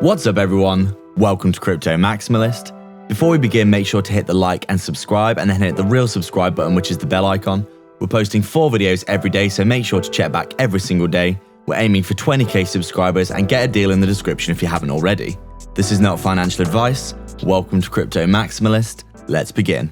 What's up everyone? Welcome to Crypto Maximalist. Before we begin, make sure to hit the like and subscribe and then hit the real subscribe button, which is the bell icon. We're posting 4 videos every day, so make sure to check back every single day. We're aiming for 20k subscribers and get a deal in the description if you haven't already. This is not financial advice. Welcome to Crypto Maximalist. Let's begin.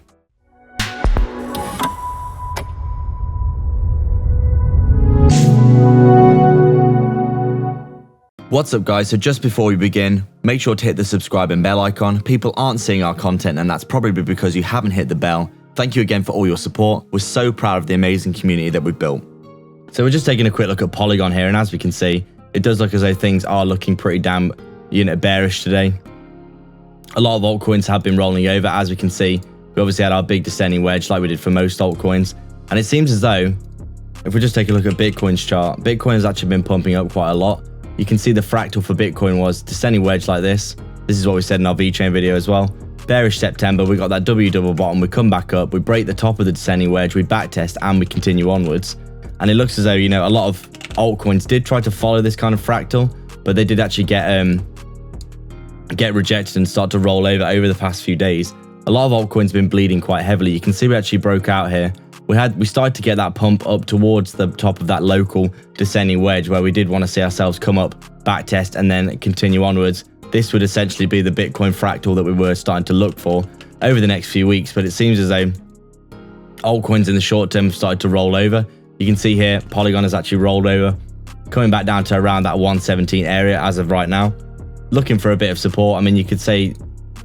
What's up guys, so just before we begin, make sure to hit the subscribe and bell icon. People aren't seeing our content and that's probably because you haven't hit the bell. Thank you again for all your support. We're so proud of the amazing community that we've built. So we're just taking a quick look at Polygon here, and as we can see, it does look as though things are looking pretty damn bearish today. A lot of altcoins have been rolling over. As we can see, we obviously had our big descending wedge like we did for most altcoins, and it seems as though, if we just take a look at Bitcoin's chart, Bitcoin has actually been pumping up quite a lot. You can see the fractal for Bitcoin was descending wedge like this. This is what we said in our VeChain video as well. Bearish September, we got that W double bottom, we come back up, we break the top of the descending wedge, we backtest, and we continue onwards. And it looks as though, a lot of altcoins did try to follow this kind of fractal, but they did actually get rejected and start to roll over the past few days. A lot of altcoins have been bleeding quite heavily. You can see we actually broke out here. We started to get that pump up towards the top of that local descending wedge where we did want to see ourselves come up, backtest, and then continue onwards. This would essentially be the Bitcoin fractal that we were starting to look for over the next few weeks, but it seems as though altcoins in the short term have started to roll over. You can see here, Polygon has actually rolled over, coming back down to around that 117 area as of right now, looking for a bit of support. I mean, you could say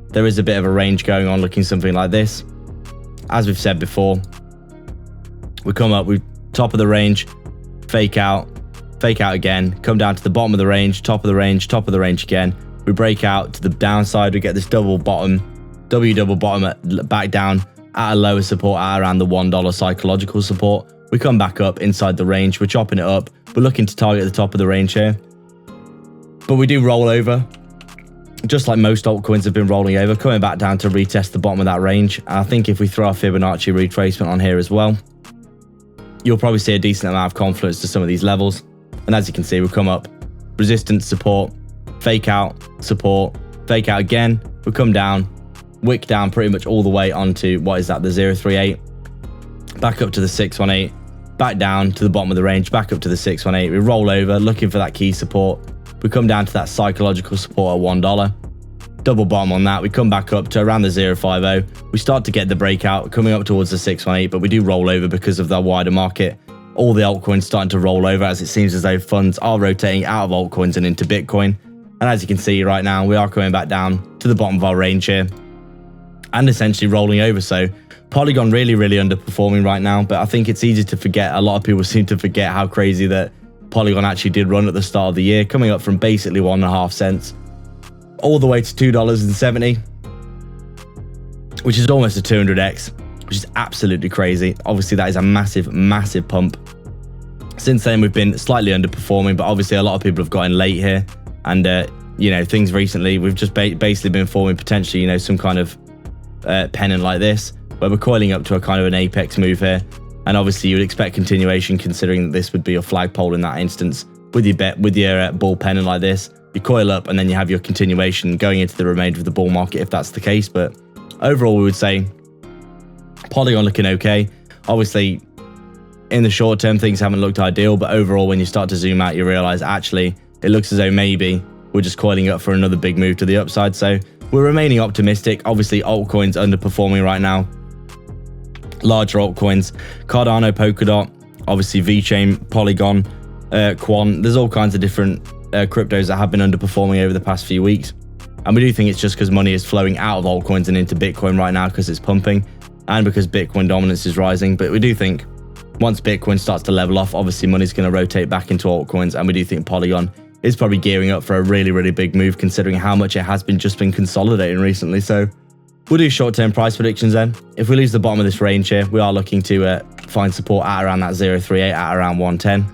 there is a bit of a range going on, looking something like this. As we've said before, we come up, we top of the range, fake out again, come down to the bottom of the range, top of the range again. We break out to the downside, we get this double bottom, W double bottom back down at a lower support at around the $1 psychological support. We come back up inside the range, we're chopping it up, we're looking to target the top of the range here. But we do roll over, just like most altcoins have been rolling over, coming back down to retest the bottom of that range. And I think if we throw our Fibonacci retracement on here as well, you'll probably see a decent amount of confluence to some of these levels. And as you can see, we come up, resistance, support, fake out, support, fake out again, we come down, wick down pretty much all the way onto, what is that, the 038, back up to the 618, back down to the bottom of the range, back up to the 618, we roll over, looking for that key support, we come down to that psychological support at $1, double bottom on that, we come back up to around the 050, we start to get the breakout coming up towards the 618, but we do roll over because of the wider market. All the altcoins starting to roll over, as it seems as though funds are rotating out of altcoins and into Bitcoin. And as you can see right now, we are coming back down to the bottom of our range here and essentially rolling over. So Polygon really underperforming right now, but I think it's easy to forget. A lot of people seem to forget how crazy that Polygon actually did run at the start of the year, coming up from basically 1.5 cents all the way to $2.70, which is almost a 200x, which is absolutely crazy. Obviously that is a massive pump. Since then we've been slightly underperforming, but obviously a lot of people have gotten late here, and things recently we've just basically been forming potentially some kind of pennant like this, where we're coiling up to a kind of an apex move here. And obviously you would expect continuation, considering that this would be your flagpole in that instance. With your bull pennant like this, you coil up and then you have your continuation going into the remainder of the bull market if that's the case. But overall we would say Polygon looking okay. Obviously in the short term things haven't looked ideal, but overall when you start to zoom out you realize actually it looks as though maybe we're just coiling up for another big move to the upside. So we're remaining optimistic. Obviously altcoins underperforming right now, larger altcoins, Cardano, Polkadot, obviously VeChain, Polygon, Quant. There's all kinds of different cryptos that have been underperforming over the past few weeks, and we do think it's just because money is flowing out of altcoins and into Bitcoin right now because it's pumping and because Bitcoin dominance is rising. But we do think once Bitcoin starts to level off, obviously money's going to rotate back into altcoins, and we do think Polygon is probably gearing up for a really big move, considering how much it has just been consolidating recently. So we'll do short-term price predictions then. If we lose the bottom of this range here, we are looking to find support at around that 038, at around 110.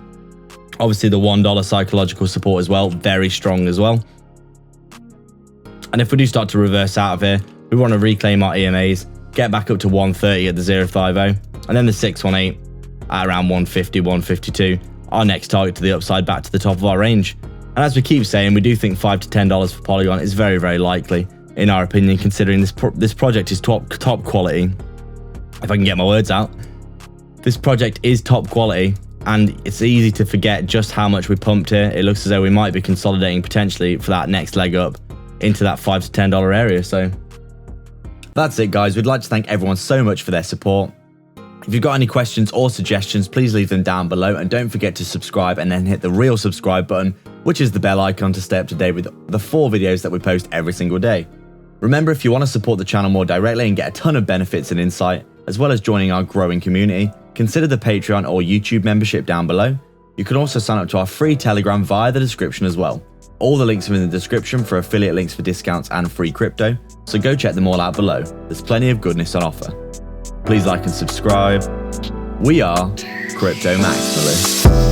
Obviously the $1 psychological support as well, very strong as well. And if we do start to reverse out of here, we want to reclaim our EMAs, get back up to 130 at the 050, and then the 618 at around 150, 152, our next target to the upside, back to the top of our range. And as we keep saying, we do think $5 to $10 for Polygon is very, very likely, in our opinion, considering this project is top quality. If I can get my words out, this project is top quality, and it's easy to forget just how much we pumped here. It looks as though we might be consolidating potentially for that next leg up into that $5 to $10 area. So that's it, guys. We'd like to thank everyone so much for their support. If you've got any questions or suggestions, please leave them down below, and don't forget to subscribe and then hit the real subscribe button, which is the bell icon, to stay up to date with the 4 videos that we post every single day. Remember, if you want to support the channel more directly and get a ton of benefits and insight, as well as joining our growing community, consider the Patreon or YouTube membership down below. You can also sign up to our free Telegram via the description as well. All the links are in the description for affiliate links for discounts and free crypto, so go check them all out below. There's plenty of goodness on offer. Please like and subscribe. We are Crypto Maximalists.